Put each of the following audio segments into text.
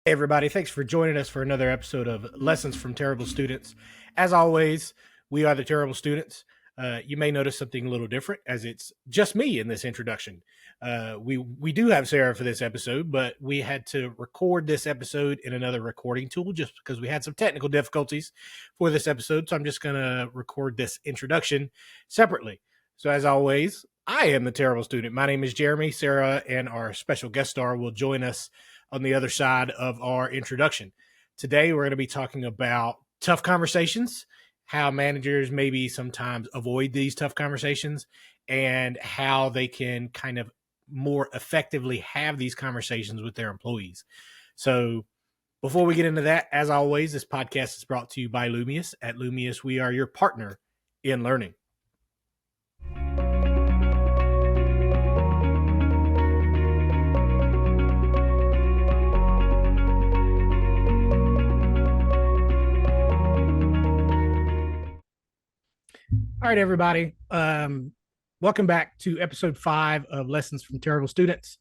Hey everybody, thanks for joining us for another episode of Lessons from Terrible Students. As always, we are the Terrible Students. You may notice something a little different as it's just me in this introduction. We do have Sarah for this episode, but we had to record this episode in another recording tool just because we had some technical difficulties for this episode. So I'm just going to record this introduction separately. So as always, I am the Terrible Student. My name is Jeremy. Sarah and our special guest star will join us on the other side of our introduction. Today, we're going to be talking about tough conversations, how managers maybe sometimes avoid these tough conversations, and how they can kind of more effectively have these conversations with their employees. So, before we get into that, as always, this podcast is brought to you by Lumius. At Lumius, we are your partner in learning. All right, everybody. Welcome back to episode 5 of Lessons from Terrible Students.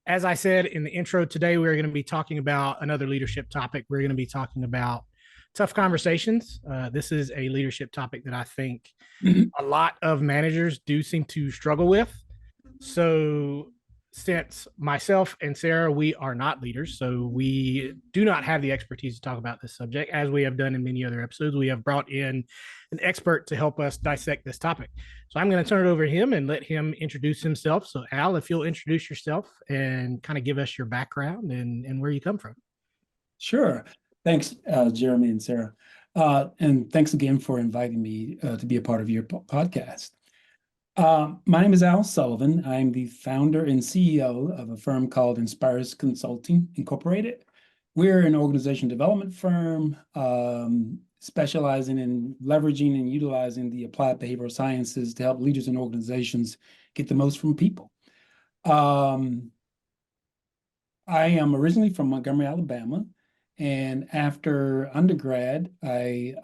As I said in the intro, today we're going to be talking about another leadership topic. We're going to be talking about tough conversations. This is a leadership topic that I think a lot of managers do seem to struggle with. So, since myself and Sarah, we are not leaders, so we do not have the expertise to talk about this subject. As we have done in many other episodes, we have brought in an expert to help us dissect this topic. So I'm going to turn it over to him and let him introduce himself. So Al, if you'll introduce yourself and kind of give us your background and where you come from. Sure. Thanks, Jeremy and Sarah. And thanks again for inviting me to be a part of your podcast. My name is Al Sullivan. I'm the founder and CEO of a firm called Inspires Consulting Incorporated. We're an organization development firm specializing in leveraging and utilizing the applied behavioral sciences to help leaders and organizations get the most from people. I am originally from Montgomery, Alabama. And after undergrad, I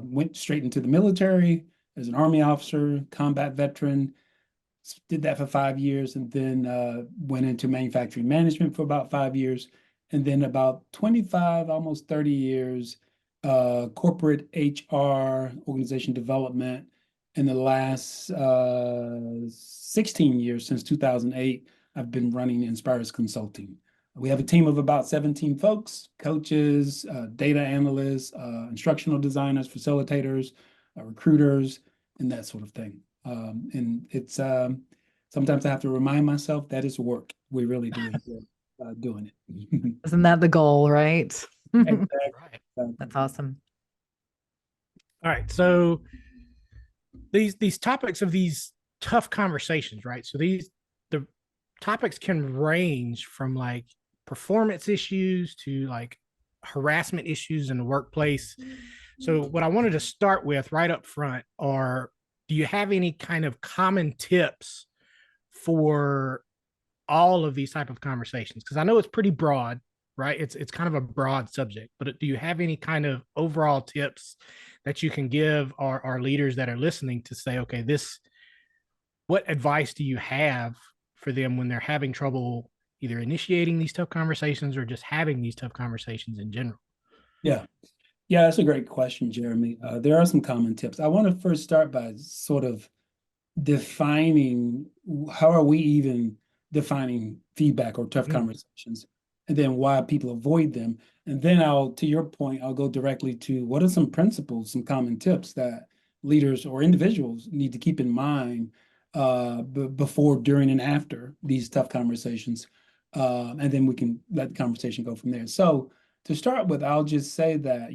went straight into the military as an Army officer, combat veteran, did that for 5 years, and then went into manufacturing management for about 5 years. And then about 25, almost 30 years, corporate HR, organization development. In the last 16 years, since 2008, I've been running Inspires Consulting. We have a team of about 17 folks, coaches, data analysts, instructional designers, facilitators, recruiters, and that sort of thing. And it's sometimes I have to remind myself that it's work. We really do enjoy doing it. Isn't that the goal, right? Exactly. That's awesome. All right. So these topics of these tough conversations, right? So the topics can range from like performance issues to like harassment issues in the workplace. So what I wanted to start with right up front are, do you have any kind of common tips for all of these type of conversations? Because I know it's pretty broad, right? It's kind of a broad subject, but do you have any kind of overall tips that you can give our leaders that are listening to say, okay, what advice do you have for them when they're having trouble either initiating these tough conversations or just having these tough conversations in general? Yeah. Yeah, that's a great question, Jeremy. There are some common tips. I want to first start by sort of defining how are we even defining feedback or tough conversations, and then why people avoid them. And then to your point, I'll go directly to what are some principles, some common tips that leaders or individuals need to keep in mind before, during, and after these tough conversations. And then we can let the conversation go from there. So to start with, I'll just say that,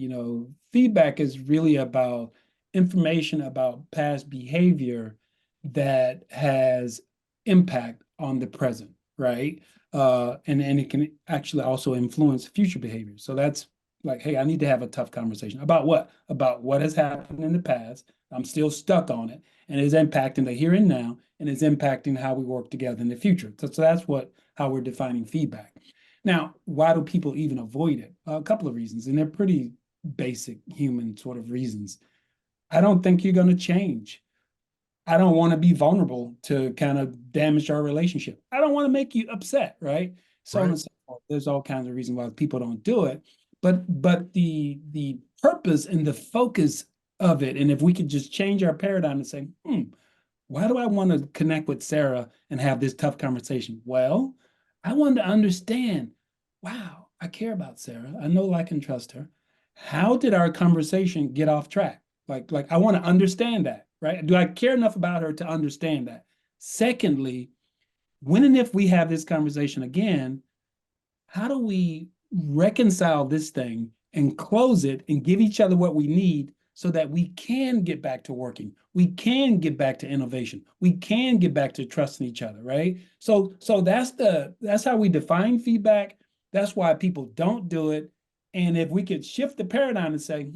feedback is really about information about past behavior that has impact on the present, right? And it can actually also influence future behavior. So that's like, hey, I need to have a tough conversation about what? About what has happened in the past. I'm still stuck on it, and it's impacting the here and now, and it's impacting how we work together in the future. So that's how we're defining feedback. Now, why do people even avoid it? A couple of reasons, and they're pretty basic human sort of reasons. I don't think you're going to change. I don't want to be vulnerable to kind of damage our relationship. I don't want to make you upset, right? So on and so forth. there's all kinds of reasons why people don't do it. But the purpose and the focus of it, and if we could just change our paradigm and say, why do I want to connect with Sarah and have this tough conversation? Well, I want to understand, wow, I care about Sarah. I know I can trust her. How did our conversation get off track? Like I want to understand that, right? Do I care enough about her to understand that? Secondly, when and if we have this conversation again, how do we reconcile this thing and close it and give each other what we need so that we can get back to working, we can get back to innovation, we can get back to trusting each other, right? So that's how we define feedback. That's why people don't do it. And if we could shift the paradigm and say,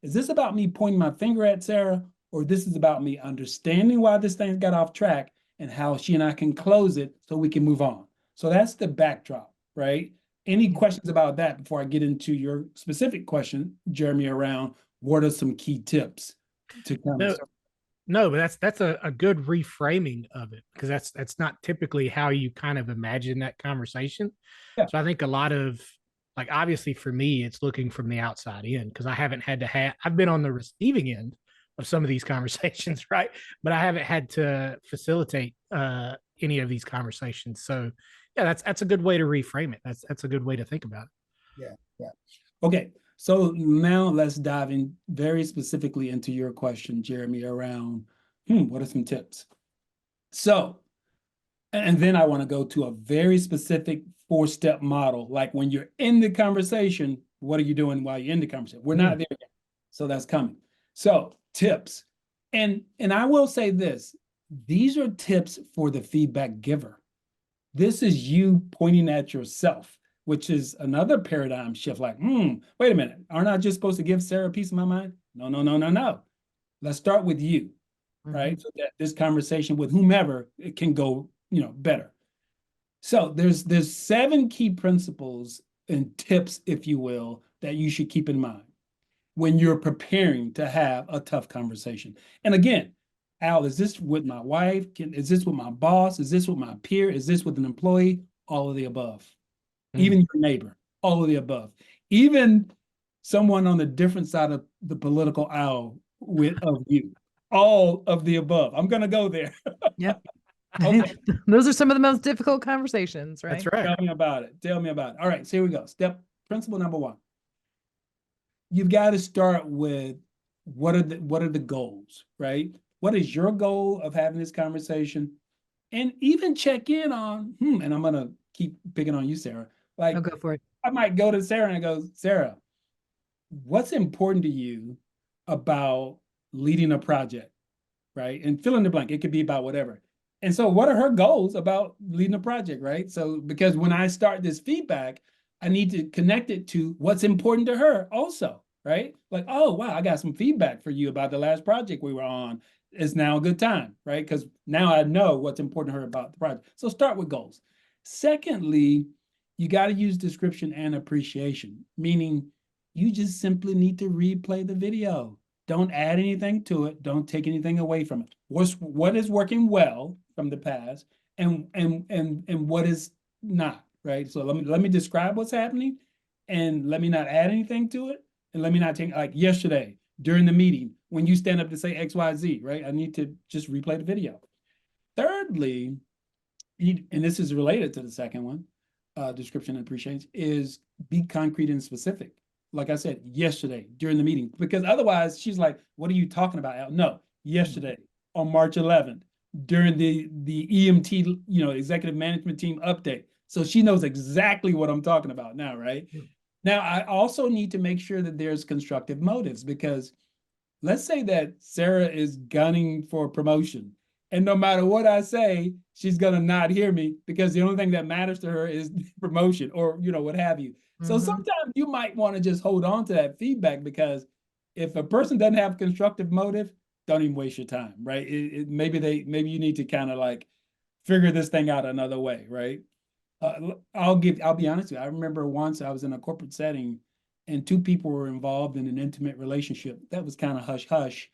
is this about me pointing my finger at Sarah, or this is about me understanding why this thing got off track and how she and I can close it so we can move on. So that's the backdrop, right? Any questions about that before I get into your specific question, Jeremy, around what are some key tips to kind of No, but that's a good reframing of it, because that's not typically how you kind of imagine that conversation. Yeah. So I think a lot of, like, obviously for me, it's looking from the outside in, because I haven't had to have, I've been on the receiving end of some of these conversations, right? But I haven't had to facilitate any of these conversations. So yeah, that's a good way to reframe it. That's a good way to think about it. Yeah. Okay. So now let's dive in very specifically into your question, Jeremy, around what are some tips? So, and then I want to go to a very specific 4-step model. Like when you're in the conversation, what are you doing while you're in the conversation? We're not there yet. So that's coming. So tips. And I will say this, these are tips for the feedback giver. This is you pointing at yourself, which is another paradigm shift. Like, wait a minute, aren't I just supposed to give Sarah a piece of my mind? No. Let's start with you, right? So that this conversation with whomever, it can go, better. So there's 7 key principles and tips, if you will, that you should keep in mind when you're preparing to have a tough conversation. And again, Al, is this with my wife? Is this with my boss? Is this with my peer? Is this with an employee? All of the above. Even your neighbor, all of the above. Even someone on the different side of the political aisle of you, all of the above. I'm going to go there. Yep. Okay. Those are some of the most difficult conversations, right? That's right. Tell me about it. All right, so here we go. Principle number 1. You've got to start with what are the goals, right? What is your goal of having this conversation? And even check in on, and I'm going to keep picking on you, Sarah. Like, I'll go for it. I might go to Sarah and go, Sarah, what's important to you about leading a project, right? And fill in the blank. It could be about whatever. And so what are her goals about leading a project, right? So because when I start this feedback, I need to connect it to what's important to her also, right? Like, oh, wow, I got some feedback for you about the last project we were on. It's now a good time, right? Because now I know what's important to her about the project. So start with goals. Secondly, you got to use description and appreciation, meaning you just simply need to replay the video. Don't add anything to it. Don't take anything away from it. What is working well from the past and what is not, right? So let me describe what's happening and let me not add anything to it. And let me not take, like yesterday during the meeting, when you stand up to say XYZ, right? I need to just replay the video. Thirdly, and this is related to the second one, description and appreciation, is be concrete and specific. Like I said, yesterday during the meeting, because otherwise she's like, what are you talking about, Al? No, yesterday on March 11th during the EMT, executive management team update. So she knows exactly what I'm talking about now, right? Now, I also need to make sure that there's constructive motives, because let's say that Sarah is gunning for promotion, and no matter what I say, she's going to not hear me because the only thing that matters to her is promotion or, what have you. So sometimes you might want to just hold on to that feedback, because if a person doesn't have constructive motive, don't even waste your time, right? Maybe you need to kind of like figure this thing out another way, right? I'll be honest with you. I remember once I was in a corporate setting and 2 people were involved in an intimate relationship that was kind of hush hush.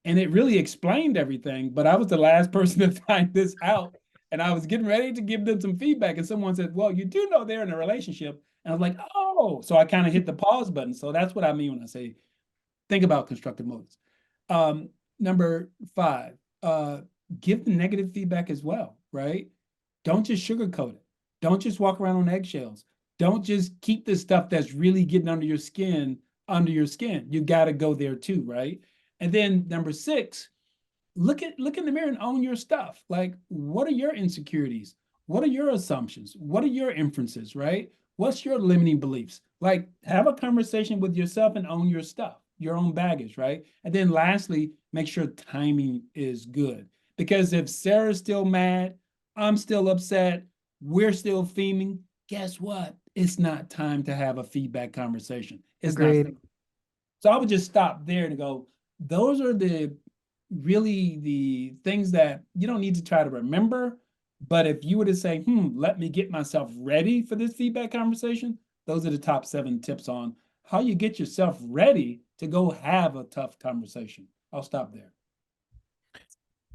And it really explained everything, but I was the last person to find this out. And I was getting ready to give them some feedback, and someone said, well, you do know they're in a relationship. And I was like, oh, so I kind of hit the pause button. So that's what I mean when I say think about constructive motives. Number 5, give the negative feedback as well, right? Don't just sugarcoat it. Don't just walk around on eggshells. Don't just keep the stuff that's really getting under your skin. You got to go there too, right? And then number 6, look in the mirror and own your stuff. Like, what are your insecurities? What are your assumptions? What are your inferences, right? What's your limiting beliefs? Like, have a conversation with yourself and own your stuff, your own baggage, right? And then lastly, make sure timing is good. Because if Sarah's still mad, I'm still upset, we're still theming, guess what? It's not time to have a feedback conversation. It's Agreed. not. So I would just stop there and go, those are really the things that you don't need to try to remember. But if you were to say, let me get myself ready for this feedback conversation, those are the top 7 tips on how you get yourself ready to go have a tough conversation. I'll stop there.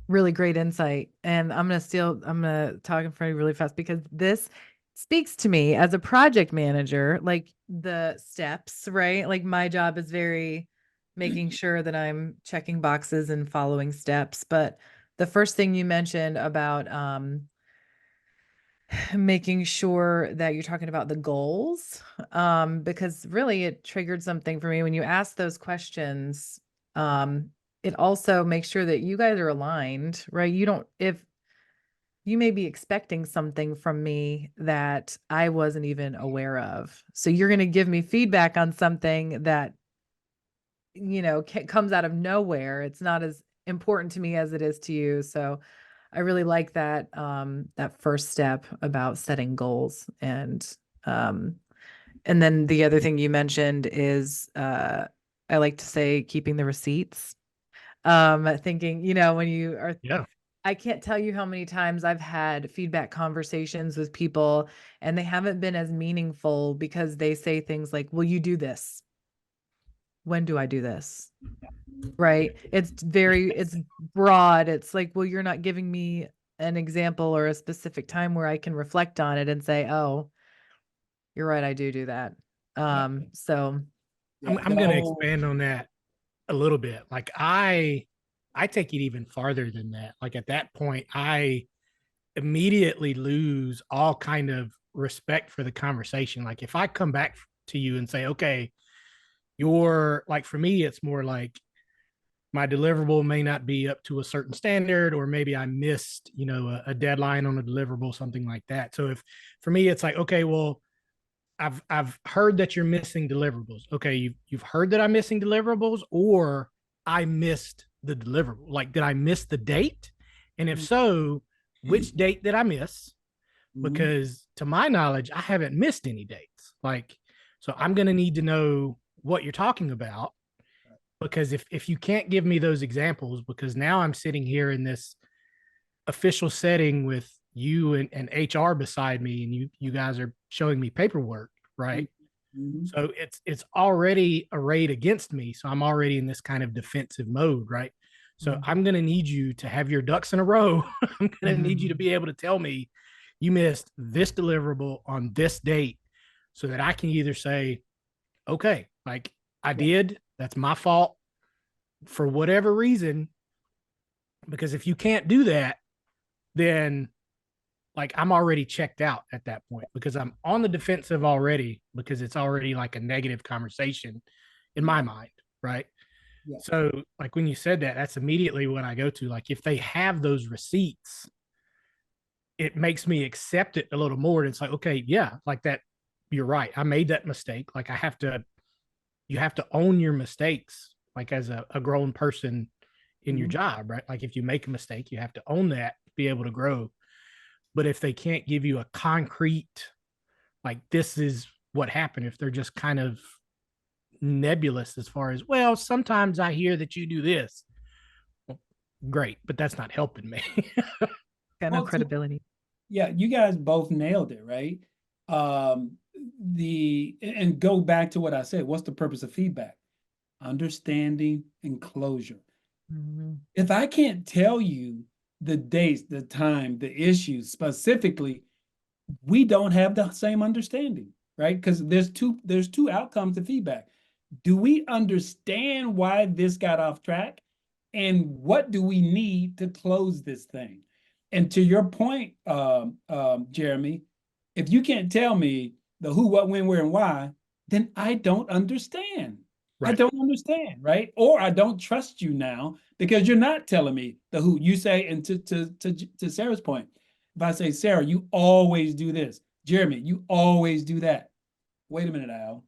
Really great insight. And I'm going to talk in front of you really fast because this speaks to me as a project manager, like the steps, right? Like my job is very making sure that I'm checking boxes and following steps. But the first thing you mentioned about making sure that you're talking about the goals, because really it triggered something for me when you asked those questions. It also makes sure that you guys are aligned, right? If you may be expecting something from me that I wasn't even aware of. So you're going to give me feedback on something that, comes out of nowhere. It's not as important to me as it is to you. So I really like that first step about setting goals. Um, and then the other thing you mentioned is, I like to say keeping the receipts. Thinking, when you are, Yeah. I can't tell you how many times I've had feedback conversations with people and they haven't been as meaningful because they say things like, "Will you do this? When do I do this?" Right? It's broad. It's like, well, you're not giving me an example or a specific time where I can reflect on it and say, "Oh, you're right, I do that." So I'm going to expand on that a little bit. Like I take it even farther than that. Like at that point, I immediately lose all kind of respect for the conversation. Like if I come back to you and say, okay, you're like, for me, it's more like my deliverable may not be up to a certain standard, or maybe I missed, a deadline on a deliverable, something like that. So if for me, it's like, okay, well, I've heard that you're missing deliverables. Okay, you've heard that I'm missing deliverables, or I missed the deliverable. Like, did I miss the date? And if so, which date did I miss? Because to my knowledge, I haven't missed any dates. Like, so I'm gonna need to know what you're talking about. Because if you can't give me those examples, because now I'm sitting here in this official setting with you and HR beside me, and you guys are showing me paperwork, right? So it's already arrayed against me. So I'm already in this kind of defensive mode, right? So I'm gonna need you to have your ducks in a row. I'm gonna need you to be able to tell me you missed this deliverable on this date, so that I can either say, okay, like I did, that's my fault for whatever reason. Because if you can't do that, then like I'm already checked out at that point, because I'm on the defensive already, because it's already like a negative conversation in my mind, right? Yeah. So like when you said that, that's immediately what I go to. Like if they have those receipts, it makes me accept it a little more. And it's like, okay, yeah, like that, you're right. I made that mistake. Like you have to own your mistakes, like as a grown person in your job, right? Like if you make a mistake, you have to own that to be able to grow. But if they can't give you a concrete, like this is what happened, if they're just kind of nebulous as far as, well, sometimes I hear that you do this. Well, great, but that's not helping me. got no credibility. Yeah, you guys both nailed it, right? And go back to what I said. What's the purpose of feedback? Understanding and closure. If I can't tell you the dates, the time, the issues specifically, we don't have the same understanding, right? Because there's two outcomes to feedback. Do we understand why this got off track? And what do we need to close this thing? And to your point, Jeremy, if you can't tell me the who, what, when, where, and why, then I don't understand. I Right. don't understand, right? Or I don't trust you now because you're not telling me the who. You say, and to Sarah's point, if I say, Sarah, you always do this. Jeremy, you always do that. Wait a minute, Al.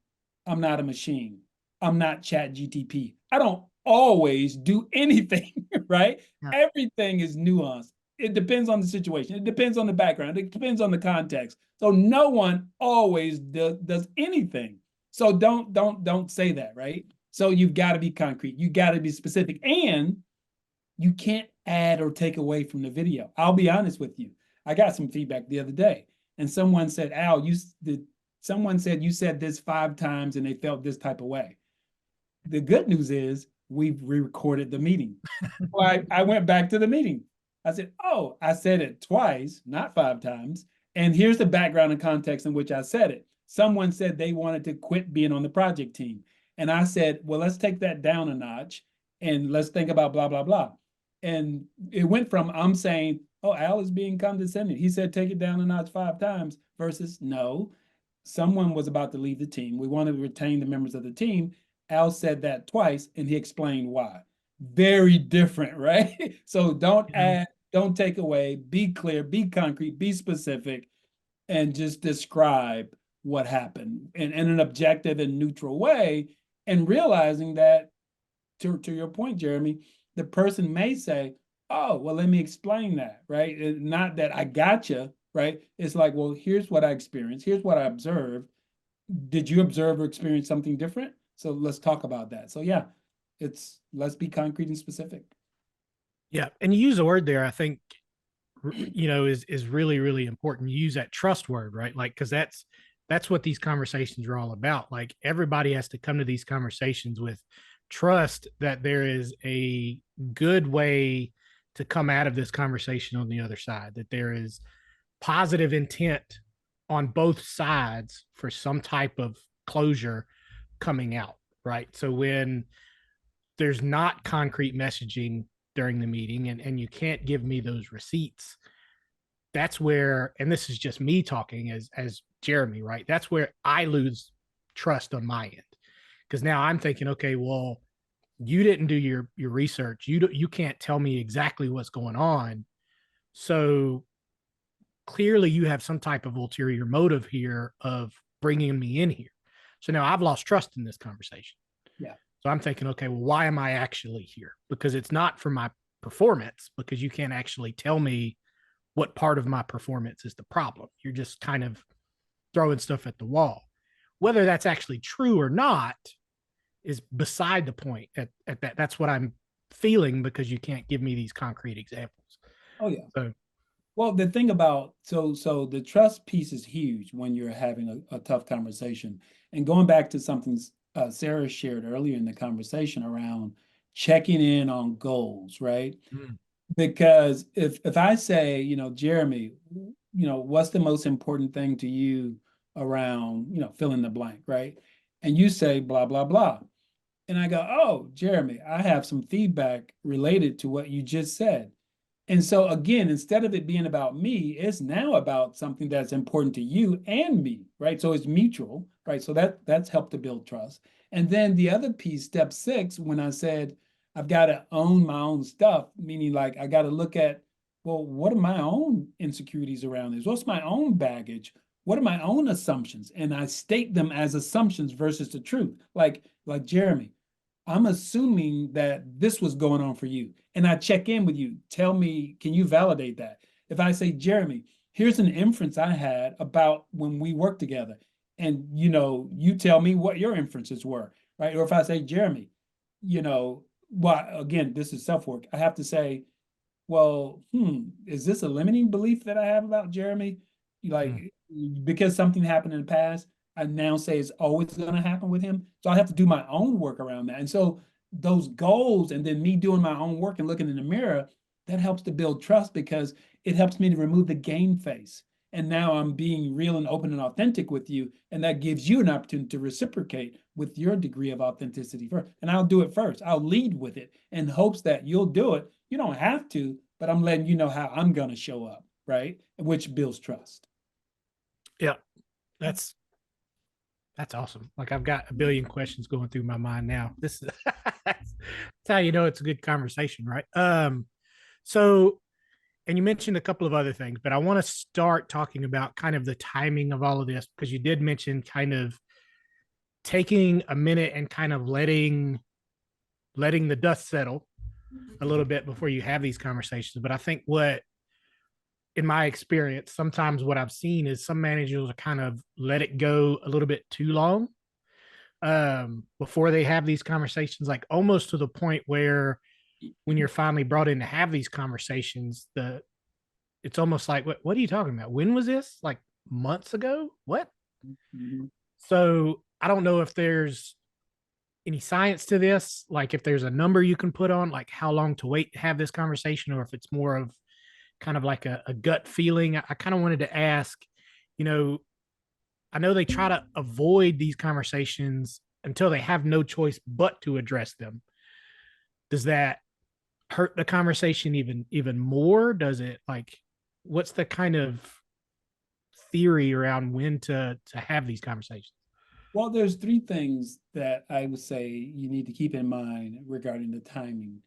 I'm not a machine. I'm not Chat GTP. I don't always do anything, right? Yeah. Everything is nuanced. It depends on the situation. It depends on the background. It depends on the context. So no one always does anything. So don't say that, right? So you've got to be concrete. You got to be specific, and you can't add or take away from the video. I'll be honest with you. I got some feedback the other day, and someone said, "Al, someone said you said this 5 times and they felt this type of way." The good news is we've re-recorded the meeting. So I went back to the meeting. I said, "Oh, I said it twice, not 5 times. And here's the background and context in which I said it. Someone said they wanted to quit being on the project team. And I said, well, let's take that down a notch and let's think about blah, blah, blah." And it went from I'm saying, oh, Al is being condescending. He said, take it down a notch 5 times versus no, someone was about to leave the team. We want to retain the members of the team. Al said that twice and he explained why. Very different, right? So don't add, don't take away, be clear, be concrete, be specific, and just describe what happened in an objective and neutral way. And realizing that, to your point, Jeremy, the person may say, oh, well, let me explain that, right? Not that I gotcha, right? It's like, well, here's what I experienced. Here's what I observed. Did you observe or experience something different? So let's talk about that. So yeah, let's be concrete and specific. Yeah. And you use a word there, I think, is really, really important. You use that trust word, right? Like, cause that's what these conversations are all about. Like everybody has to come to these conversations with trust that there is a good way to come out of this conversation on the other side, that there is positive intent on both sides for some type of closure coming out, right? So when there's not concrete messaging during the meeting and you can't give me those receipts, that's where, and this is just me talking as Jeremy, right? That's where I lose trust on my end. Because now I'm thinking, okay, well, you didn't do your research. You can't tell me exactly what's going on. So clearly you have some type of ulterior motive here of bringing me in here. So now I've lost trust in this conversation. Yeah. So I'm thinking, okay, well, why am I actually here? Because it's not for my performance, because you can't actually tell me what part of my performance is the problem. You're just kind of throwing stuff at the wall. Whether that's actually true or not is beside the point at that. That's what I'm feeling, because you can't give me these concrete examples. Oh yeah. So, well, the thing about, so the trust piece is huge when you're having a tough conversation. And going back to something Sarah shared earlier in the conversation around checking in on goals, right? Because if I say, Jeremy, what's the most important thing to you around, fill in the blank, right? And you say blah, blah, blah. And I go, oh, Jeremy, I have some feedback related to what you just said. And so again, instead of it being about me, it's now about something that's important to you and me, right? So it's mutual, right? So that's helped to build trust. And then the other piece, step 6, when I said I've got to own my own stuff, meaning like I got to look at, well, what are my own insecurities around this? What's my own baggage? What are my own assumptions? And I state them as assumptions versus the truth. Like Jeremy, I'm assuming that this was going on for you. And I check in with you. Tell me, can you validate that? If I say, Jeremy, here's an inference I had about when we worked together. And, you tell me what your inferences were, right? Or if I say, Jeremy, well, again, this is self-work. I have to say, well, is this a limiting belief that I have about Jeremy? Like, because something happened in the past, I now say it's always going to happen with him. So I have to do my own work around that. And so those goals, and then me doing my own work and looking in the mirror, that helps to build trust because it helps me to remove the game face. And now I'm being real and open and authentic with you. And that gives you an opportunity to reciprocate with your degree of authenticity first. And I'll do it first. I'll lead with it in hopes that you'll do it. You don't have to, but I'm letting you know how I'm going to show up, right? Which builds trust. Yeah, that's awesome. Like I've got a billion questions going through my mind now. This is that's how you know it's a good conversation, right? So and you mentioned a couple of other things, but I want to start talking about kind of the timing of all of this because you did mention kind of taking a minute and kind of letting the dust settle a little bit before you have these conversations. But I think what in my experience, sometimes what I've seen is some managers are kind of let it go a little bit too long before they have these conversations, like almost to the point where when you're finally brought in to have these conversations, it's almost like, what are you talking about? When was this? Like months ago? What? Mm-hmm. So I don't know if there's any science to this, like if there's a number you can put on, like how long to wait to have this conversation, or if it's more of kind of like a gut feeling. I kind of wanted to ask, you know, I know they try to avoid these conversations until they have no choice but to address them. Does that hurt the conversation even more? Does it like what's the kind of theory around when to have these conversations? Well, there's three things that I would say you need to keep in mind regarding the timing.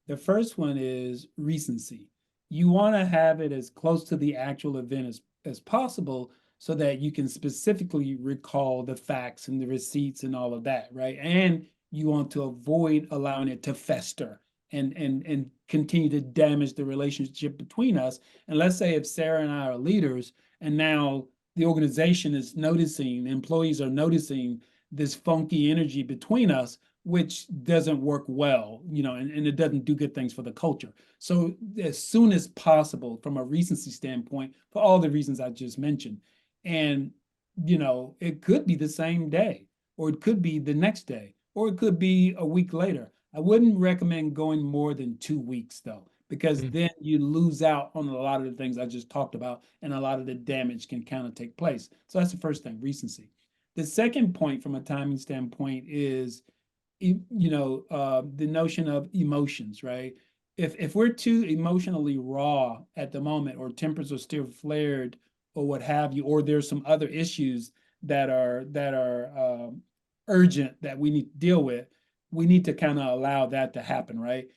The first one is recency. You want to have it as close to the actual event as possible so that you can specifically recall the facts and the receipts and all of that, right? And you want to avoid allowing it to fester and continue to damage the relationship between us. And let's say if Sarah and I are leaders and now the organization is noticing, employees are noticing this funky energy between us, which doesn't work well, and it doesn't do good things for the culture. So as soon as possible, from a recency standpoint, for all the reasons I just mentioned, and it could be the same day, or it could be the next day, or it could be a week later. I wouldn't recommend going more than 2 weeks though, because then you lose out on a lot of the things I just talked about, and a lot of the damage can kind of take place. So that's the first thing, recency. The second point from a timing standpoint is, the notion of emotions, right? If we're too emotionally raw at the moment, or tempers are still flared, or what have you, or there's some other issues that are urgent that we need to deal with, we need to kind of allow that to happen, right?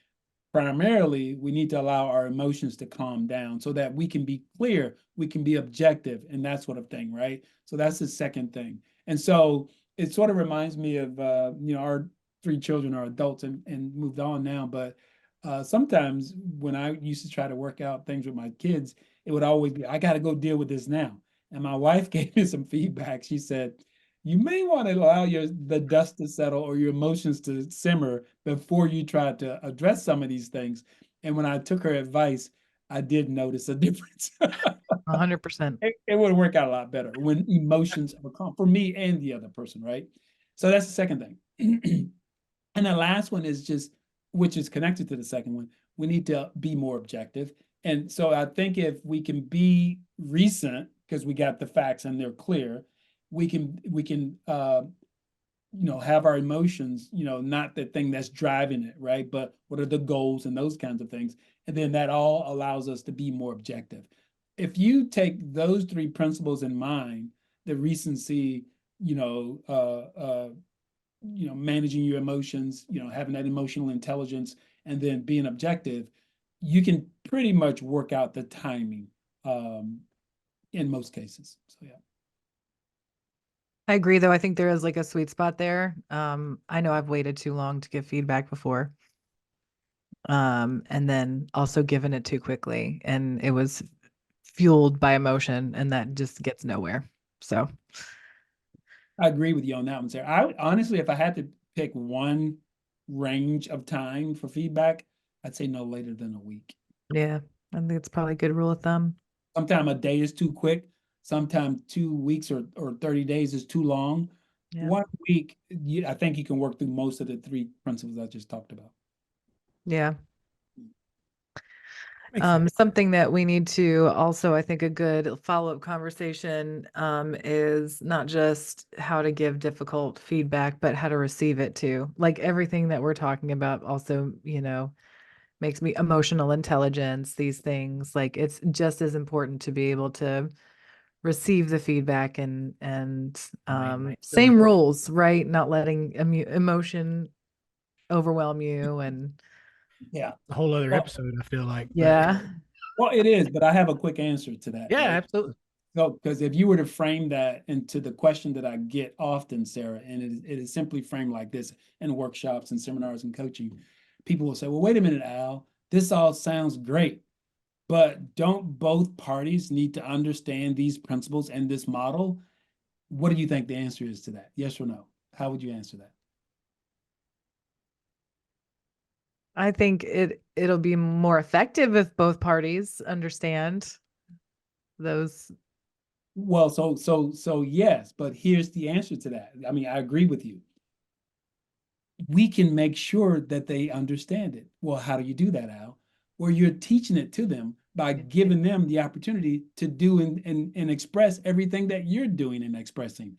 Primarily, we need to allow our emotions to calm down so that we can be clear, we can be objective, and that sort of thing, right? So that's the second thing. And so it sort of reminds me of, our three children are adults and moved on now, but sometimes when I used to try to work out things with my kids, it would always be, I got to go deal with this now. And my wife gave me some feedback. She said, you may want to allow the dust to settle or your emotions to simmer before you try to address some of these things. And when I took her advice, I did notice a difference. 100%. It would work out a lot better when emotions are calm for me and the other person, right? So that's the second thing. And the last one is just, which is connected to the second one, we need to be more objective. And so I think if we can be recent, because we got the facts and they're clear, we can have our emotions, not the thing that's driving it, right? But what are the goals and those kinds of things. And then that all allows us to be more objective. If you take those three principles in mind, the recency, managing your emotions, having that emotional intelligence, and then being objective, you can pretty much work out the timing in most cases. So yeah. I agree, though. I think there is like a sweet spot there. I know I've waited too long to give feedback before. And then also given it too quickly, and it was fueled by emotion, and that just gets nowhere. So I agree with you on that one, Sarah. I honestly, if I had to pick one range of time for feedback, I'd say no later than a week. yeah, I think it's probably a good rule of thumb. Sometimes a day is too quick. Sometimes 2 weeks or 30 days is too long. Yeah. 1 week, I think you can work through most of the three principles I just talked about. Yeah. Makes sense. Something that we need to also, I think a good follow-up conversation is not just how to give difficult feedback, but how to receive it too. Like everything that we're talking about also, makes me emotional intelligence, these things. Like it's just as important to be able to receive the feedback and Right. Still same important. rules, right? Not letting emotion overwhelm you and Yeah. A whole other Well, episode, I feel like. But yeah. well, it is, but I have a quick answer to that, yeah, right? absolutely. So, because if you were to frame that into the question that I get often, Sarah, and it is simply framed like this in workshops and seminars and coaching, people will say, well, wait a minute, Al, this all sounds great, but don't both parties need to understand these principles and this model? What do you think the answer is to that? Yes or no? How would you answer that? I think it'll be more effective if both parties understand those. Well, so yes, but here's the answer to that. I mean, I agree with you. We can make sure that they understand it. Well, how do you do that, Al? Well, you're teaching it to them by giving them the opportunity to do and express everything that you're doing and expressing.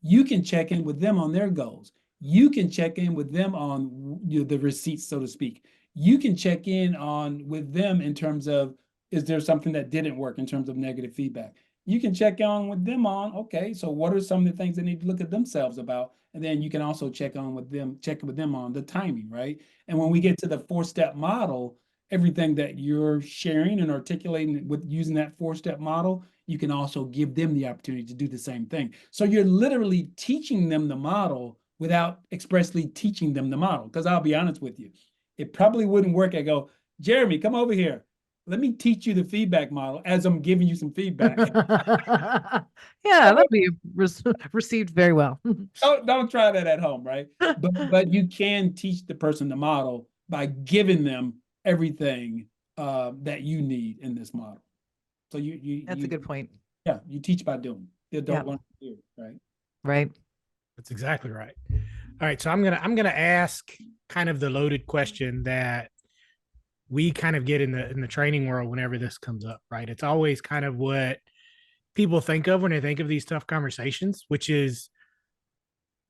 You can check in with them on their goals. You can check in with them on the receipts, so to speak. You can check in on with them in terms of, is there something that didn't work in terms of negative feedback? You can check on with them on, okay, so what are some of the things they need to look at themselves about? And then you can also check with them on the timing, right? And when we get to the 4-step model, everything that you're sharing and articulating with using that 4-step model, you can also give them the opportunity to do the same thing. So you're literally teaching them the model without expressly teaching them the model. Because I'll be honest with you, it probably wouldn't work. I go, Jeremy, come over here. Let me teach you the feedback model as I'm giving you some feedback. Yeah, that'd be received very well. Don't try that at home, right? But you can teach the person the model by giving them everything that you need in this model. So That's a good point. yeah, you teach by doing. The Yeah, adult learn to do, right? right. That's exactly right. All right, so I'm gonna ask kind of the loaded question that we kind of get in the training world whenever this comes up, right? It's always kind of what people think of when they think of these tough conversations, which is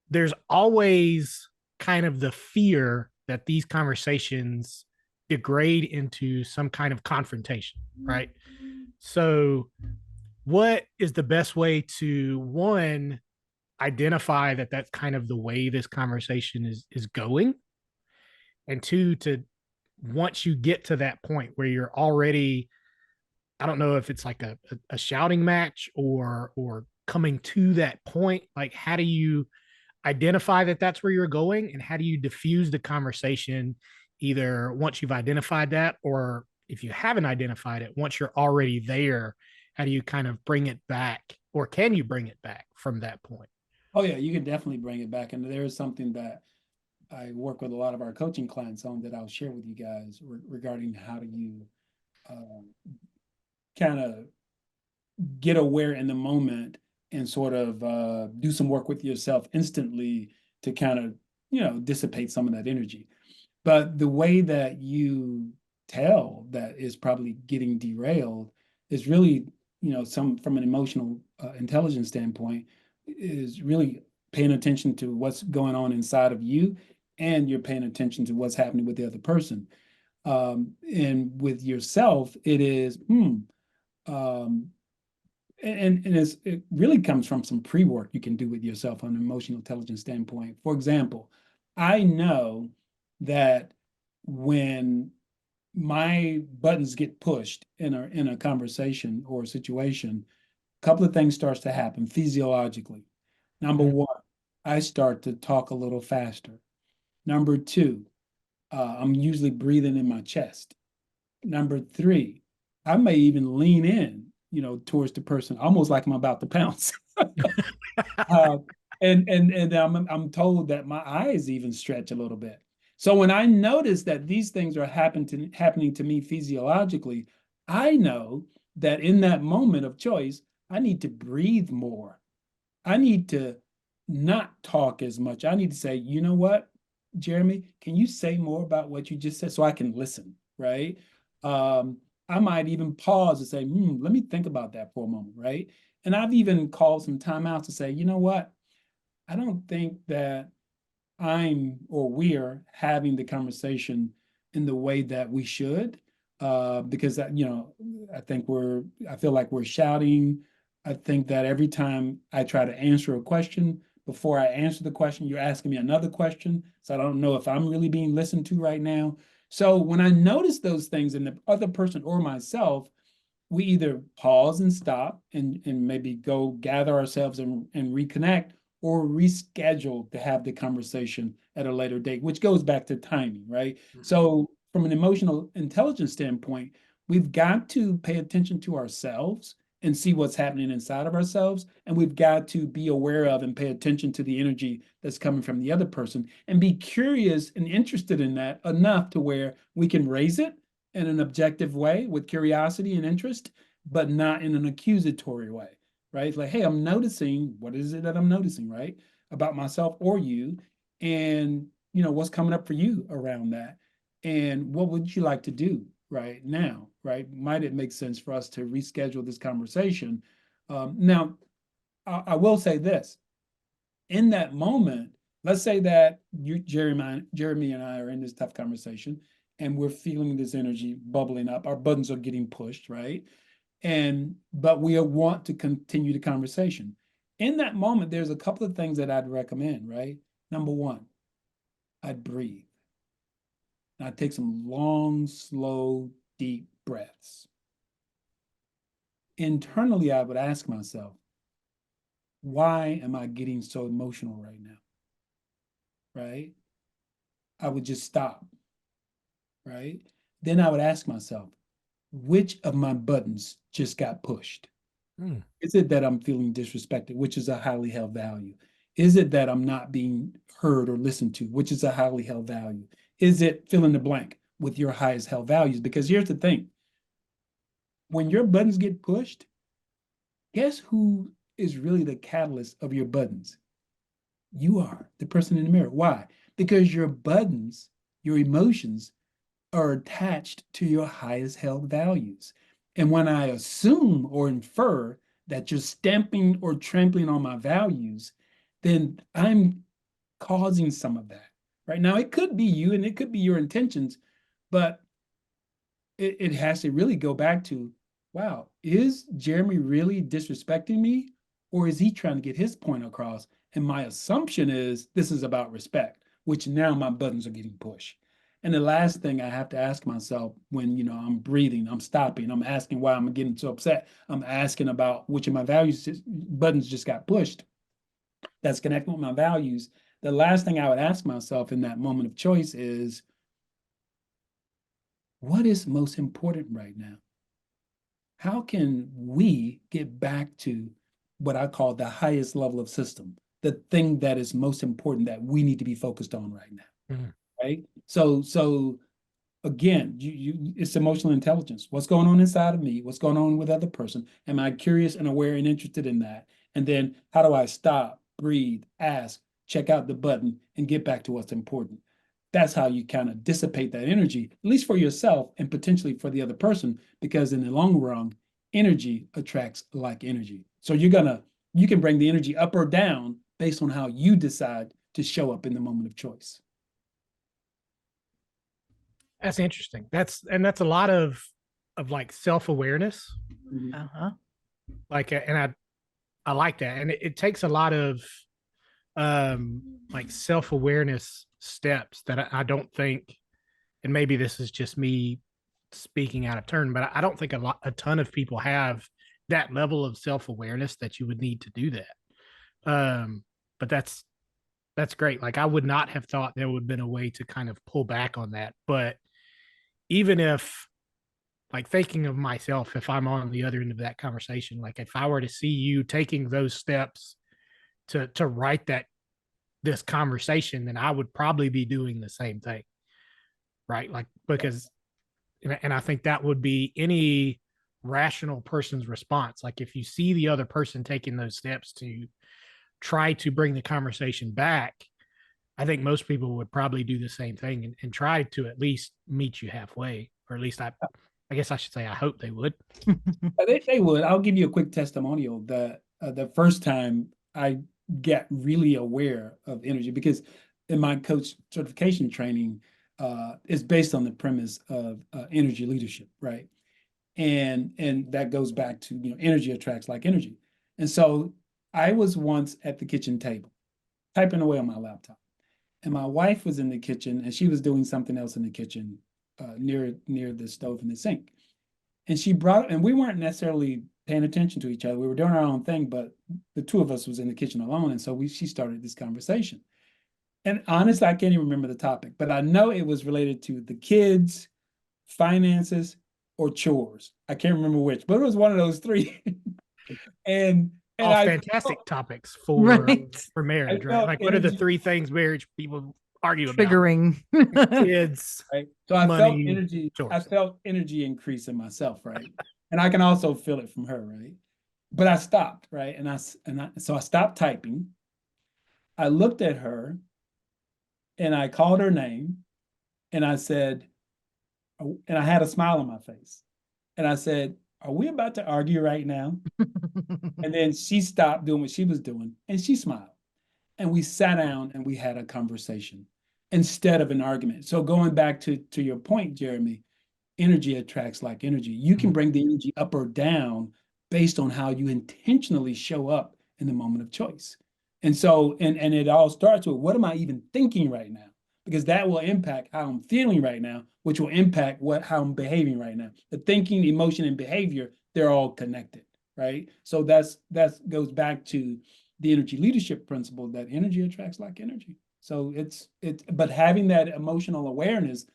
there's always kind of the fear that these conversations degrade into some kind of confrontation, right? So, what is the best way to one identify that that's kind of the way this conversation is going, and two, to once you get to that point where you're already, I don't know if it's like a shouting match or coming to that point, like how do you identify that that's where you're going, and how do you diffuse the conversation either once you've identified that, or if you haven't identified it, once you're already there, how do you kind of bring it back, or can you bring it back from that point? Oh yeah, you can definitely bring it back. And there is something that I work with a lot of our coaching clients on that I'll share with you guys regarding how do you kind of get aware in the moment and sort of do some work with yourself instantly to kind of, dissipate some of that energy. But the way that you tell that is probably getting derailed is really, some from an emotional intelligence standpoint, is really paying attention to what's going on inside of you, and you're paying attention to what's happening with the other person. And with yourself, it is, um, and it really comes from some pre-work you can do with yourself on an emotional intelligence standpoint. For example, I know that when my buttons get pushed in a conversation or a situation, a couple of things starts to happen physiologically. Number Mhm. one, I start to talk a little faster. Number two, I'm usually breathing in my chest. Number three, I may even lean in, towards the person, almost like I'm about to pounce. Uh, and I'm told that my eyes even stretch a little bit. So when I notice that these things are happening to me physiologically, I know that in that moment of choice, I need to breathe more. I need to not talk as much. I need to say, you know what, Jeremy, can you say more about what you just said so I can listen, right? Um, I might even pause and say, let me think about that for a moment, right? And I've even called some timeouts to say, you know what? I don't think that I'm or we're having the conversation in the way that we should, because that, I feel like we're shouting. I think that every time I try to answer a question, before I answer the question, you're asking me another question. So I don't know if I'm really being listened to right now. So when I notice those things in the other person or myself, we either pause and stop and maybe go gather ourselves and reconnect, or reschedule to have the conversation at a later date, which goes back to timing, right? So from an emotional intelligence standpoint, we've got to pay attention to ourselves and see what's happening inside of ourselves. And we've got to be aware of and pay attention to the energy that's coming from the other person and be curious and interested in that enough to where we can raise it in an objective way with curiosity and interest, but not in an accusatory way, right? It's like, hey, I'm noticing, what is it that I'm noticing, right? About myself or you. And, what's coming up for you around that? And what would you like to do right now, right? Might it make sense for us to reschedule this conversation? Now, I will say this. In that moment, let's say that Jeremy and I are in this tough conversation and we're feeling this energy bubbling up. Our buttons are getting pushed, right? But we want to continue the conversation. In that moment, there's a couple of things that I'd recommend, right? Number one, I'd breathe. I'd take some long, slow, deep breaths. Internally, I would ask myself, why am I getting so emotional right now? Right? I would just stop, right? Then I would ask myself, which of my buttons just got pushed? Is it that I'm feeling disrespected, which is a highly held value? Is it that I'm not being heard or listened to, which is a highly held value? Is it fill in the blank with your highest held values? Because here's the thing. When your buttons get pushed, guess who is really the catalyst of your buttons? You are the person in the mirror. Why? Because your buttons, your emotions are attached to your highest held values. And when I assume or infer that you're stamping or trampling on my values, then I'm causing some of that. Right now, it could be you and it could be your intentions, but it has to really go back to, wow, is Jeremy really disrespecting me? Or is he trying to get his point across? And my assumption is this is about respect, which now my buttons are getting pushed. And the last thing I have to ask myself when, I'm breathing, I'm stopping, I'm asking why I'm getting so upset. I'm asking about which of my values buttons just got pushed. That's connecting with my values. The last thing I would ask myself in that moment of choice is, what is most important right now? How can we get back to what I call the highest level of system, the thing that is most important that we need to be focused on right now, right? So again, it's emotional intelligence. What's going on inside of me? What's going on with other person? Am I curious and aware and interested in that? And then how do I stop, breathe, ask, check out the button, and get back to what's important? That's how you kind of dissipate that energy, at least for yourself and potentially for the other person, because in the long run, energy attracts like energy. So you can bring the energy up or down based on how you decide to show up in the moment of choice. That's interesting. That's a lot of like self-awareness. Uh-huh. Like, and I like that. And it takes a lot of like self-awareness steps that I don't think, and maybe this is just me speaking out of turn, but I don't think a ton of people have that level of self-awareness that you would need to do that. But that's great. Like, I would not have thought there would have been a way to kind of pull back on that. But even if, like, thinking of myself, if I'm on the other end of that conversation, like if I were to see you taking those steps to write this conversation, then I would probably be doing the same thing. Right. Like, because, and I think that would be any rational person's response. Like, if you see the other person taking those steps to try to bring the conversation back, I think most people would probably do the same thing and try to at least meet you halfway, or at least I guess I should say I hope they would. They would. I'll give you a quick testimonial. The first time I got really aware of energy, because in my coach certification training, is based on the premise of energy leadership, right? And that goes back to, energy attracts like energy. And so I was once at the kitchen table typing away on my laptop, and my wife was in the kitchen and she was doing something else in the kitchen, near the stove and the sink. And and we weren't necessarily paying attention to each other. We were doing our own thing, but the two of us was in the kitchen alone. And so she started this conversation. And honestly, I can't even remember the topic, but I know it was related to the kids, finances, or chores. I can't remember which, but it was one of those three. and All I fantastic topics for Right. for marriage, right? felt Like, what are the energy, three things marriage people argue about? Triggering. Kids, right? So I felt money, energy. I chores. felt energy increase in myself, right? And I can also feel it from her, right? But I stopped, right? So I stopped typing. I looked at her and I called her name and I said, and I had a smile on my face. And I said, "Are we about to argue right now?" And then she stopped doing what she was doing and she smiled. And we sat down and we had a conversation instead of an argument. So going back to your point, Jeremy, energy attracts like energy. You can bring the energy up or down based on how you intentionally show up in the moment of choice. And so, and it all starts with, what am I even thinking right now? Because that will impact how I'm feeling right now, which will impact how I'm behaving right now. The thinking, emotion, and behavior, they're all connected, right? So that goes back to the energy leadership principle that energy attracts like energy. So but having that emotional awareness,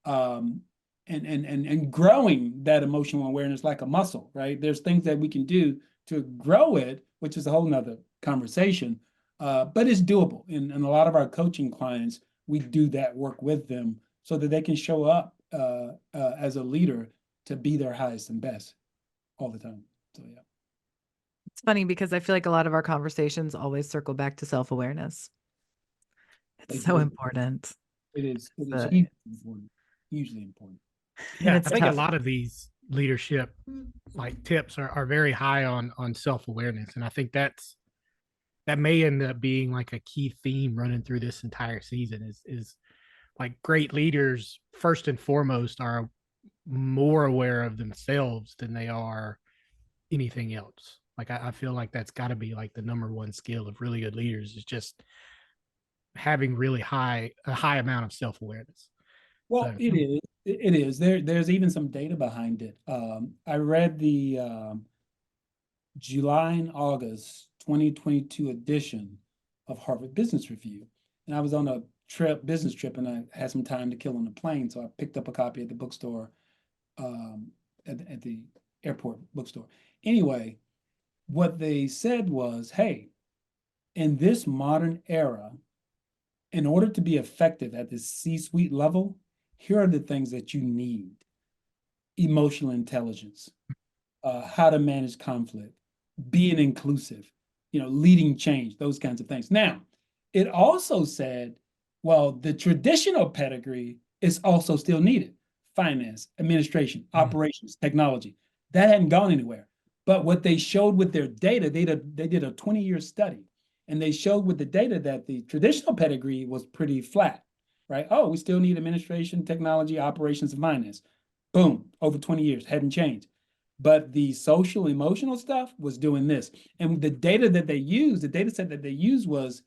and growing that emotional awareness like a muscle, right? There's things that we can do to grow it, which is a whole nother conversation. But it's doable. And a lot of our coaching clients, we do that work with them so that they can show up as a leader to be their highest and best all the time. So yeah. It's funny because I feel like a lot of our conversations always circle back to self-awareness. It's so important. It is Uh, hugely important. Hugely important. And Yeah, it's I think a tough. lot of these leadership like tips are very high on self-awareness. And I think that may end up being like a key theme running through this entire season is like great leaders first and foremost are more aware of themselves than they are anything else. Like I feel like that's got to be like the number one skill of really good leaders is just having a high amount of self-awareness. Well, So it is. It is. There's even some data behind it. I read the July and August 2022 edition of Harvard Business Review. And I was on a business trip, and I had some time to kill on the plane. So I picked up a copy at the bookstore, at the airport bookstore. Anyway, what they said was, hey, in this modern era, in order to be effective at the C-suite level, here are the things that you need: emotional intelligence, how to manage conflict, being inclusive, leading change, those kinds of things. Now, it also said, well, the traditional pedigree is also still needed: finance, administration, operations, technology. That hadn't gone anywhere. But what they showed with their data, they did a 20-year study, and they showed with the data that the traditional pedigree was pretty flat, right? Oh, we still need administration, technology, operations, and finance. Boom, over 20 years, hadn't changed. But the social emotional stuff was doing this. And the data that they used, the data set that they used was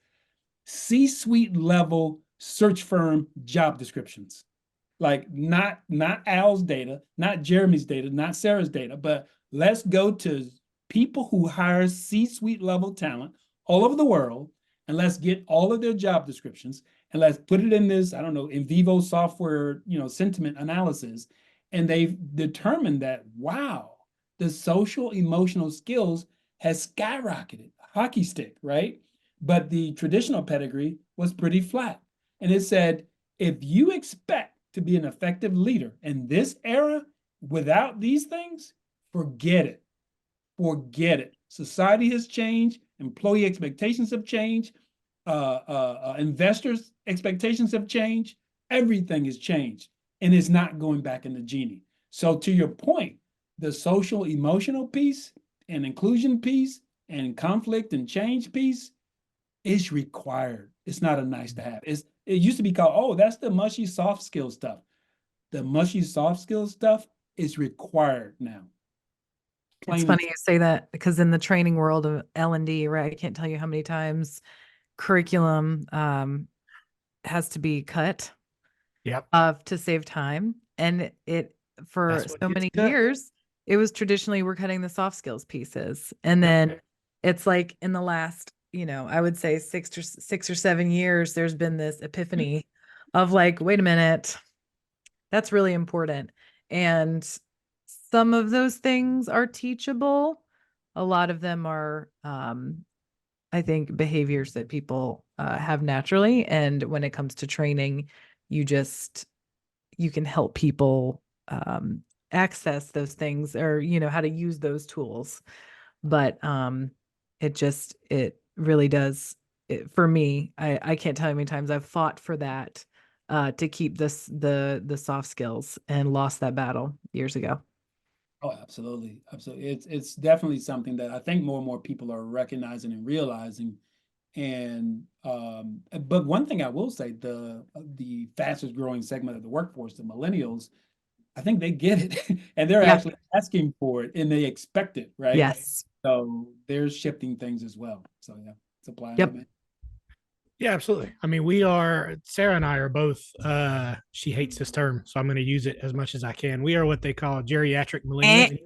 C-suite level search firm job descriptions. Like not Al's data, not Jeremy's data, not Sarah's data, but let's go to people who hire C-suite level talent all over the world, and let's get all of their job descriptions and let's put it in this, I don't know, in vivo software, sentiment analysis. And they've determined that, wow, the social emotional skills has skyrocketed, hockey stick, right? But the traditional pedigree was pretty flat. And it said, if you expect to be an effective leader in this era without these things, forget it. Forget it. Society has changed. Employee expectations have changed. Investors' expectations have changed. Everything has changed, and it's not going back in the genie. So to your point, the social emotional piece and inclusion piece and conflict and change piece is required. It's not a nice to have. It used to be called, oh, that's the mushy soft skill stuff. The mushy soft skill stuff is required now. It's funny you say that, because in the training world of L&D, right, I can't tell you how many times curriculum has to be cut to save time. And it, for so many years, it was traditionally we're cutting the soft skills pieces. And then it's like in the last, I would say 6 or 7 years, there's been this epiphany of like, wait a minute, that's really important. And some of those things are teachable. A lot of them are, I think, behaviors that people have naturally. And when it comes to training, you can help people access those things, or, how to use those tools. But it really does, for me, I can't tell you how many times I've fought for that, to keep the soft skills, and lost that battle years ago. Oh, absolutely. Absolutely. It's definitely something that I think more and more people are recognizing and realizing. And but one thing I will say, the fastest growing segment of the workforce, the millennials, I think they get it and they're actually asking for it and they expect it, right? Yes. So they're shifting things as well. So yeah, supply and demand. Yeah, absolutely. I mean, Sarah and I are both, she hates this term, so I'm going to use it as much as I can. We are what they call geriatric millennials.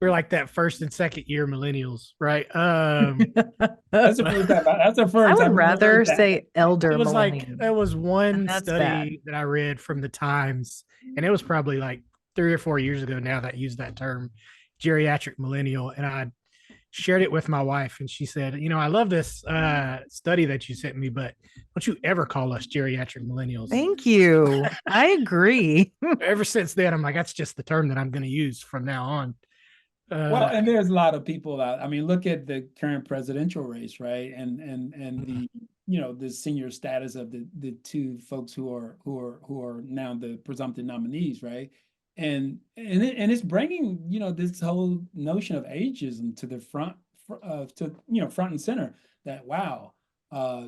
We're like that first and second year millennials, right? That's the first time. That's the first. I would rather say elder. It was millennium. like, there was one study bad. that I read from the Times, and it was probably like 3 or 4 years ago now, that used that term, geriatric millennial, and I shared it with my wife, and she said, I love this study that you sent me, but don't you ever call us geriatric millennials. Thank you. I agree. Ever since then, I'm like, that's just the term that I'm going to use from now on. Well, and there's a lot of people out. I mean, look at the current presidential race, right? And the the senior status of the two folks who are now the presumptive nominees, right? And it's bringing this whole notion of ageism to the front, front and center. That wow,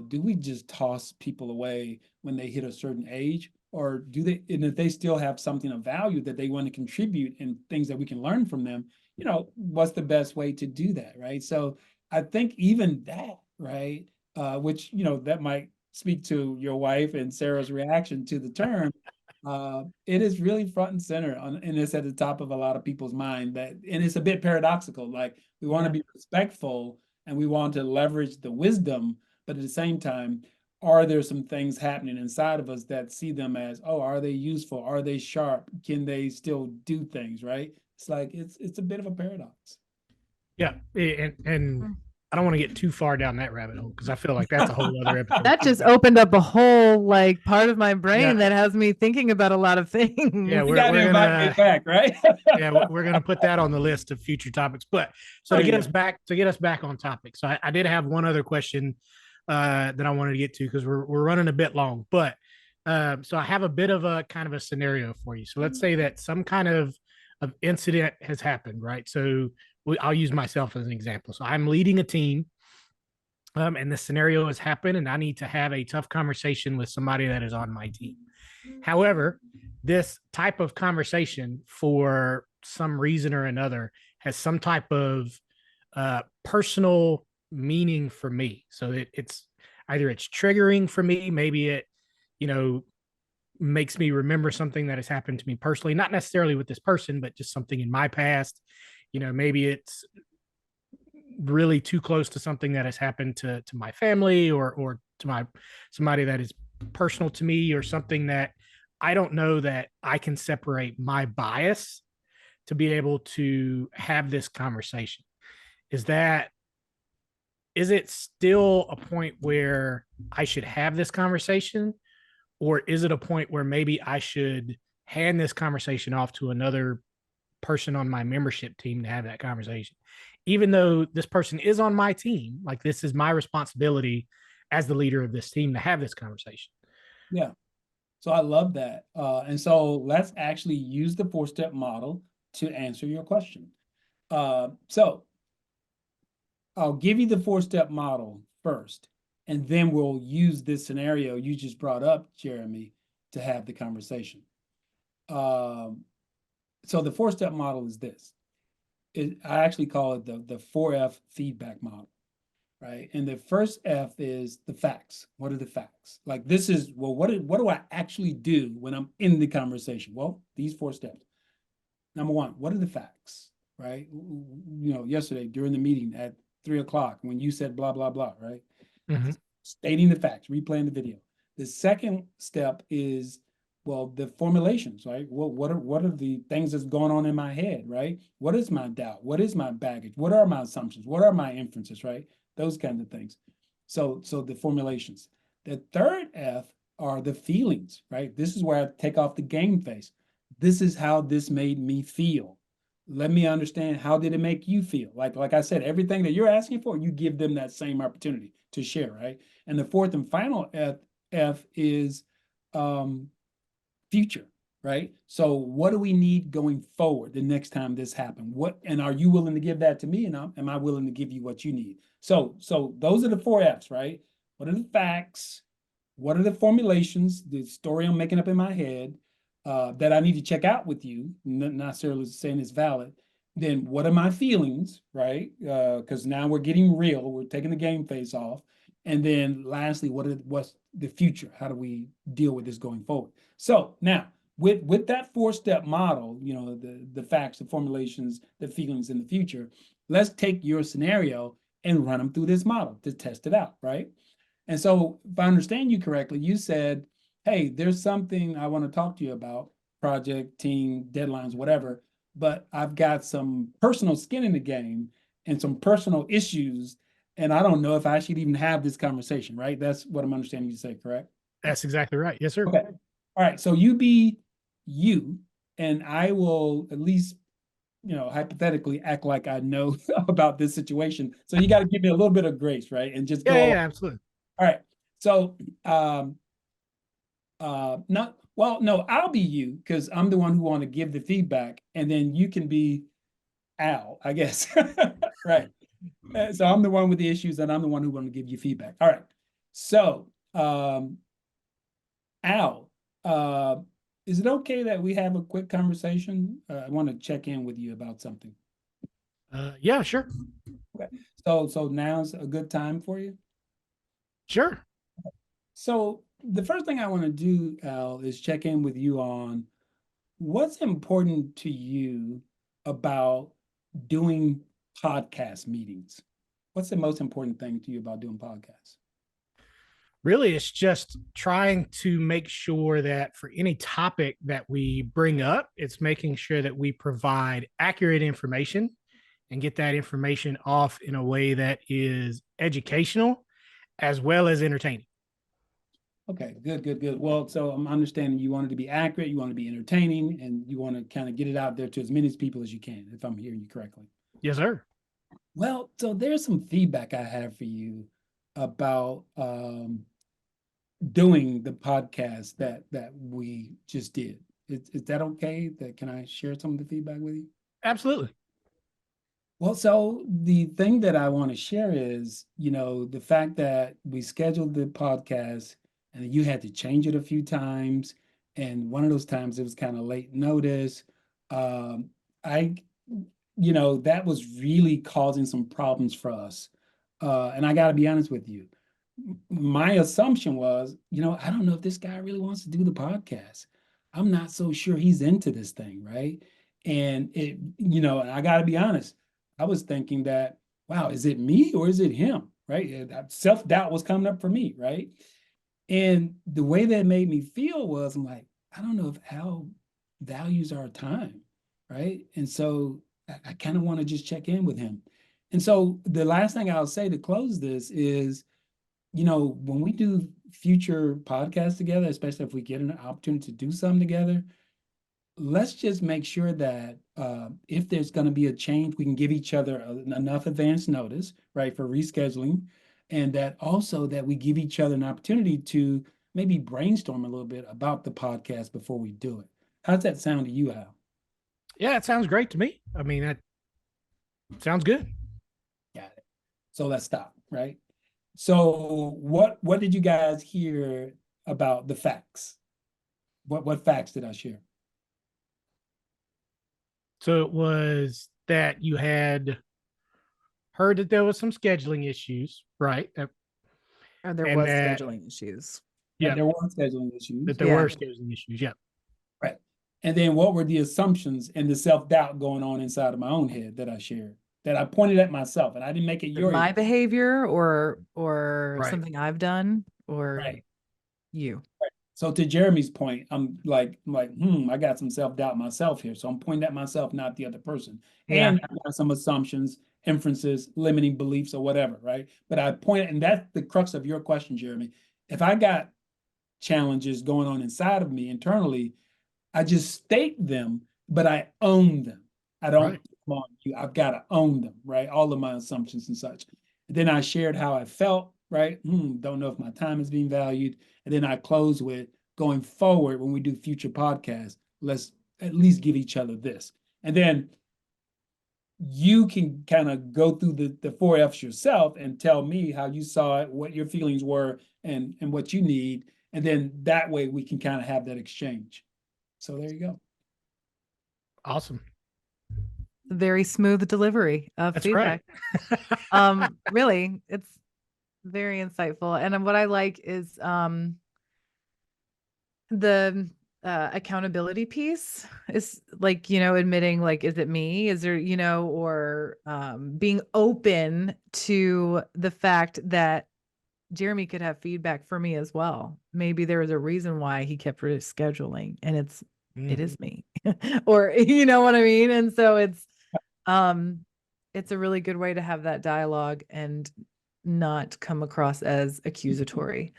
do we just toss people away when they hit a certain age, or do they? And if they still have something of value that they want to contribute and things that we can learn from them, what's the best way to do that, right? So I think even that, right, which that might speak to your wife and Sarah's reaction to the term. It is really front and center, and it's at the top of a lot of people's mind. And it's a bit paradoxical. Like, we want to be respectful and we want to leverage the wisdom, but at the same time, are there some things happening inside of us that see them as, oh, are they useful? Are they sharp? Can they still do things, right? It's like it's a bit of a paradox. Yeah, and I don't want to get too far down that rabbit hole, because I feel like that's a whole other episode. That just opened up a whole part of my brain that has me thinking about a lot of things. Yeah, we're gonna invite me back, right? Yeah, we're gonna put that on the list of future topics. But to get us back on topic, so I did have one other question that I wanted to get to, because we're running a bit long. But so I have a bit of a kind of a scenario for you. So let's say that some kind of incident has happened, right? So I'll use myself as an example. So I'm leading a team, and the scenario has happened, and I need to have a tough conversation with somebody that is on my team. However, this type of conversation, for some reason or another, has some type of personal meaning for me. So it's either it's triggering for me, maybe it, makes me remember something that has happened to me personally, not necessarily with this person, but just something in my past. Maybe it's really too close to something that has happened to my family, or to somebody that is personal to me, or something that I don't know that I can separate my bias to be able to have this conversation. Is it still a point where I should have this conversation? Or is it a point where maybe I should hand this conversation off to another person on my membership team to have that conversation? Even though this person is on my team, like, this is my responsibility as the leader of this team to have this conversation. Yeah. So I love that. And so let's actually use the 4-step model to answer your question. So I'll give you the 4-step model first, and then we'll use this scenario you just brought up, Jeremy, to have the conversation. So the 4-step model is this. I actually call it the 4F feedback model, right? And the first F is the facts. What are the facts? Like this is, well, what do I actually do when I'm in the conversation? Well, these 4 steps. Number one, what are the facts, right? You know, yesterday during the meeting at 3 o'clock when you said blah, blah, blah, right? Mm-hmm. Stating the facts, replaying the video. The second step is, well, the formulations, right? Well, what are the things that's going on in my head, right? What is my doubt? What is my baggage? What are my assumptions? What are my inferences, right? Those kinds of things. So the formulations. The third F are the feelings, right? This is where I take off the game face. This is how this made me feel. Let me understand, how did it make you feel? Like I said, everything that you're asking for, you give them that same opportunity to share, right? And the fourth and final F is future, right? So what do we need going forward the next time this happened? What, and are you willing to give that to me? And am I willing to give you what you need? So those are the 4 Fs, right? What are the facts? What are the formulations, the story I'm making up in my head that I need to check out with you, not necessarily saying it's valid? Then what are my feelings, right? Because now we're getting real. We're taking the game face off. And then lastly, what's the future? How do we deal with this going forward? So now with that 4-step model, you know, the facts, the formulations, the feelings, and the future, let's take your scenario and run them through this model to test it out, right? And so if I understand you correctly, you said, hey, there's something I want to talk to you about, project, team, deadlines, whatever, but I've got some personal skin in the game and some personal issues, and I don't know if I should even have this conversation, right? That's what I'm understanding you say, correct? That's exactly right. Yes, sir. Okay. All right. So you be you, and I will at least, you know, hypothetically act like I know about this situation. So you got to give me a little bit of grace, right? And just go. Yeah, absolutely. All right. So, not, well, no, I'll be you because I'm the one who want to give the feedback, and then you can be Al, I guess. Right. So I'm the one with the issues, and I'm the one who want to give you feedback. All right. So, Al, is it okay that we have a quick conversation? I want to check in with you about something. Yeah, sure. Okay. So now's a good time for you? Sure. So the first thing I want to do, Al, is check in with you on what's important to you about doing podcast meetings. What's the most important thing to you about doing podcasts? Really, it's just trying to make sure that for any topic that we bring up, it's making sure that we provide accurate information and get that information off in a way that is educational as well as entertaining. Okay, good. Well, so I'm understanding you want it to be accurate, you want it to be entertaining, and you want to kind of get it out there to as many people as you can, if I'm hearing you correctly. Yes, sir. Well, so there's some feedback I have for you about doing the podcast that we just did. Is that okay? Can I share some of the feedback with you? Absolutely. Well, so the thing that I want to share is, you know, the fact that we scheduled the podcast and you had to change it a few times. And one of those times it was kind of late notice. I, you know, that was really causing some problems for us. And I got to be honest with you. My assumption was, you know, I don't know if this guy really wants to do the podcast. I'm not so sure he's into this thing, right? And it, you know, and I got to be honest, I was thinking that, wow, is it me or is it him, right? Self-doubt was coming up for me, right? And the way that made me feel was, I'm like, I don't know if Al values our time, right? And so I kind of want to just check in with him. And so the last thing I'll say to close this is, you know, when we do future podcasts together, especially if we get an opportunity to do something together, let's just make sure that if there's going to be a change, we can give each other enough advance notice, right, for rescheduling, and that also that we give each other an opportunity to maybe brainstorm a little bit about the podcast before we do it. How's that sound to you, Hal? Yeah, it sounds great to me. I mean, that sounds good. Got it. So let's stop, right? So what did you guys hear about the facts? What facts did I share? So it was that you had heard that there was some scheduling issues, right? Or there And was that, scheduling issues. That yeah, there were scheduling issues, that there Yeah. were scheduling issues. Yeah. right? And then what were the assumptions and the self-doubt going on inside of my own head that I shared, that I pointed at myself, and I didn't make it your My issue. behavior or Right. something I've done or Right. you. So to Jeremy's point, I'm like, I got some self-doubt myself here. So I'm pointing at myself, not the other person. Yeah. And I got some assumptions, inferences, limiting beliefs, or whatever, right? But I point, and that's the crux of your question, Jeremy. If I got challenges going on inside of me internally, I just state them, but I own them. I don't Right. put them on you. I've got to own them, right? All of my assumptions and such. And then I shared how I felt, right? Don't know if my time is being valued. And then I close with going forward when we do future podcasts, let's at least give each other this. And then you can kind of go through the 4 F's yourself and tell me how you saw it, what your feelings were, and what you need. And then that way we can kind of have that exchange. So there you go. Awesome. Very smooth delivery of That's feedback. right. Really, it's very insightful. And what I like is the accountability piece is like, admitting like, is it me? Is there, or being open to the fact that Jeremy could have feedback for me as well. Maybe there was a reason why he kept rescheduling, and it is me. Or you know what I mean? And so it's a really good way to have that dialogue and not come across as accusatory.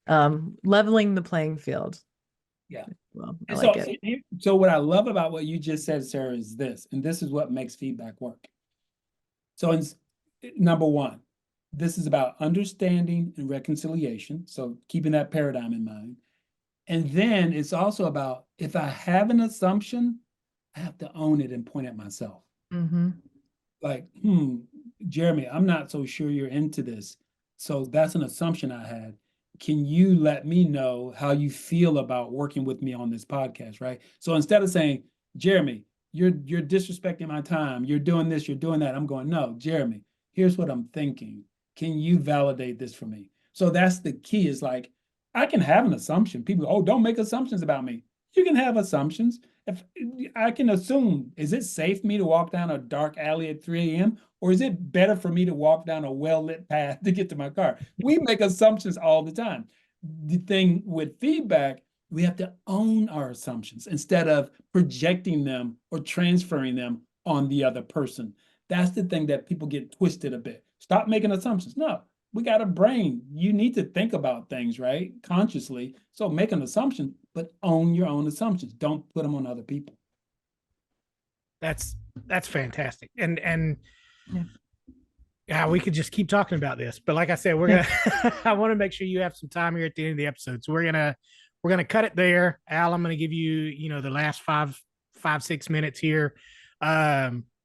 Leveling the playing field. Yeah. Well, I And like so, it. so what I love about what you just said, Sarah, is this, and this is what makes feedback work. So number one, this is about understanding and reconciliation. So keeping that paradigm in mind. And then it's also about, if I have an assumption, I have to own it and point at myself. Mm-hmm. Like, Jeremy, I'm not so sure you're into this. So that's an assumption I had. Can you let me know how you feel about working with me on this podcast, right? So instead of saying, Jeremy, you're disrespecting my time, you're doing this, you're doing that, I'm going, no, Jeremy, here's what I'm thinking. Can you validate this for me? So that's the key, is like, I can have an assumption. People, oh, don't make assumptions about me. You can have assumptions. If I can assume, is it safe for me to walk down a dark alley at 3 a.m.? Or is it better for me to walk down a well-lit path to get to my car? We make assumptions all the time. The thing with feedback, we have to own our assumptions instead of projecting them or transferring them on the other person. That's the thing that people get twisted a bit. Stop making assumptions. No, we got a brain. You need to think about things, right? Consciously. So make an assumption, but own your own assumptions. Don't put them on other people. That's fantastic. And yeah, we could just keep talking about this, but like I said, we're gonna I want to make sure you have some time here at the end of the episode. So we're gonna cut it there. Al, I'm gonna give you, the last 6 minutes here.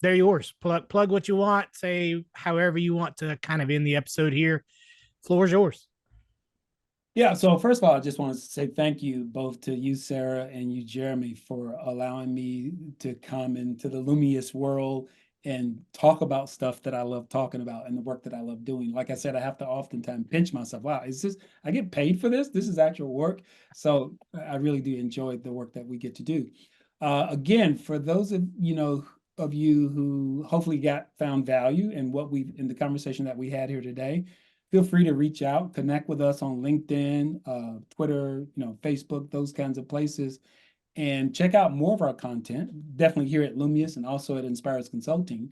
They're yours. Plug what you want, say however you want to kind of end the episode here. Floor's yours. Yeah, so first of all, I just want to say thank you both to you, Sarah, and you, Jeremy, for allowing me to come into the Lumious world and talk about stuff that I love talking about and the work that I love doing. Like I said, I have to oftentimes pinch myself. Wow, I get paid for this? This is actual work. So I really do enjoy the work that we get to do. Again, for those of you who hopefully found value in in the conversation that we had here today, feel free to reach out, connect with us on LinkedIn, Twitter, Facebook, those kinds of places, and check out more of our content, definitely here at Lumious and also at Inspires Consulting.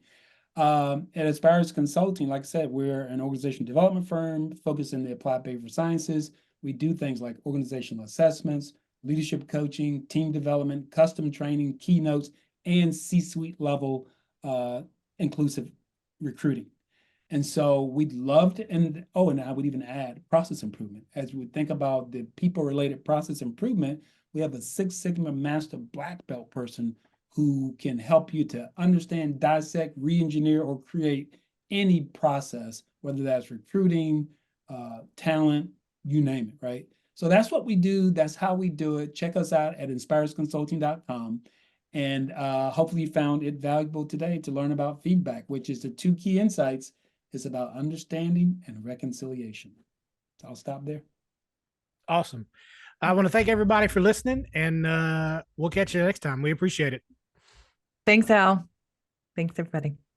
At Inspires Consulting, like I said, we're an organizational development firm focused in the applied behavioral sciences. We do things like organizational assessments, leadership coaching, team development, custom training, keynotes, and C-suite level inclusive recruiting. And so we'd love to, and I would even add process improvement. As we think about the people-related process improvement, we have a Six Sigma Master Black Belt person who can help you to understand, dissect, re-engineer, or create any process, whether that's recruiting, talent, you name it, right? So that's what we do. That's how we do it. Check us out at inspiresconsulting.com. And hopefully you found it valuable today to learn about feedback, which is the two key insights. It's about understanding and reconciliation. So I'll stop there. Awesome. I want to thank everybody for listening, and we'll catch you next time. We appreciate it. Thanks, Al. Thanks, everybody.